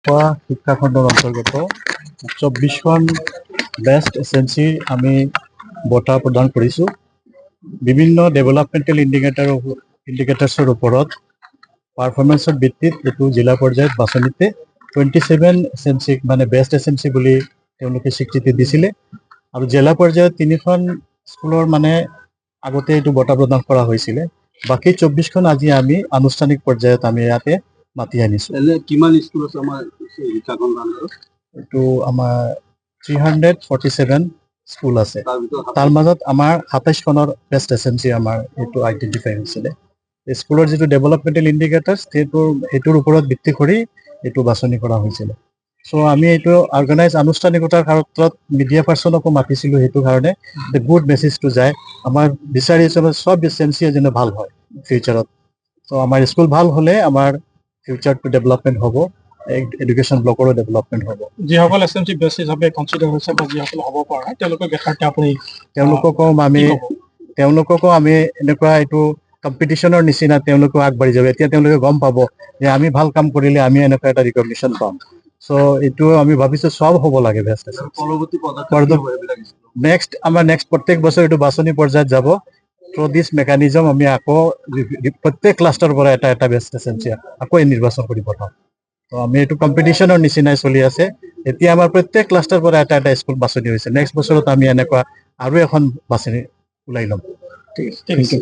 শিক্ষাখণ্ডৰ অন্তৰ্গত 24খন best SMC আমি বঁটা প্ৰদান কৰিছোঁ। বিভিন্ন ডেভেলপমেণ্টেল ইণ্ডিকেটাৰ্ছৰ ওপৰত পাৰফৰ্মেঞ্চৰ ভিত্তিত এইটো জিলা পৰ্যায়ত বাছনিতে 27 এছএমচিক মানে বেষ্ট এছএমচি বুলি তেওঁলোকে স্বীকৃতি দিছিলে। আৰু জিলা পৰ্যায়ত 3খন স্কুলৰ মানে আগতে এইটো বঁটা প্ৰদান কৰা হৈছিলে। বাকী 24খন আজি আমি আনুষ্ঠানিক পৰ্যায়ত আমি ইয়াতে মাতি আনিছোঁ। কিমান স্কুল আছে আমাৰ শিক্ষাখণ্ডত? এইটো আমাৰ 347 স্কুল আছে। তাৰ মাজত আমাৰ 27খনৰ বেষ্ট এছএমচি আমাৰ এইটো আইডেণ্টিফাই হৈছিলে। স্কুলৰ যিটো ডেভেলপমেণ্টেল ইণ্ডিকেটাৰ্ছ সেইটোৰ ওপৰত ভিত্তি কৰি এইটো বাছনি কৰা হৈছিলে। চ' আমি এইটো আনুষ্ঠানিকতাৰ ক্ষেত্ৰত মিডিয়া পাৰ্চনকো মাতিছিলোঁ, সেইটো কাৰণে গুড মেছেজটো যায়। আমাৰ বিচাৰি হিচাপে চব এছএমচিয়ে যেনে ভাল হয় ফিউচাৰত। ত' আমাৰ স্কুল ভাল হ'লে আমাৰ ফিউচাৰটো ডেভেলপমেণ্ট হ'ব, এডুকেশ্যন ব্লকৰো ডেভেলপমেণ্ট হ'ব। যিসকল এছএমচি বেষ্ট হিচাপে কনচিডাৰ হৈছে বা যিসকল হ'ব পৰা নাই তেওঁলোকক এষাৰতে আপুনি তেওঁলোককো আমি এনেকুৱা এইটো কম্পিটিশ্যনৰ নিচিনা তেওঁলোকো আগবাঢ়ি যাব। এতিয়া তেওঁলোকে গম পাব যে আমি ভাল কাম কৰিলে আমি এনেকুৱা এটা ৰিকগনিশ্যন পাম। চ' এইটো আমি ভাবিছোঁ চব হ'ব লাগে বেষ্ট নেক্সট প্ৰত্যেক বছৰ এইটো বাছনি পৰ্যায়ত যাব। থ্ৰু দিছ মেকানিজম আমি আকৌ প্ৰত্যেক ক্লাষ্টাৰৰ পৰা এটা বেষ্ট এছএমচি আকৌ নিৰ্বাচন কৰি পঠাম। তো আমি এইটো কম্পিটিশ্যনৰ নিচিনাই চলি আছে। এতিয়া আমাৰ প্ৰত্যেক ক্লাষ্টাৰৰ পৰা এটা স্কুল বাছনি হৈছে। নেক্সট বছৰত আমি এনেকুৱা আৰু এখন বাছনি ওলাই ল'ম। ঠিক আছে।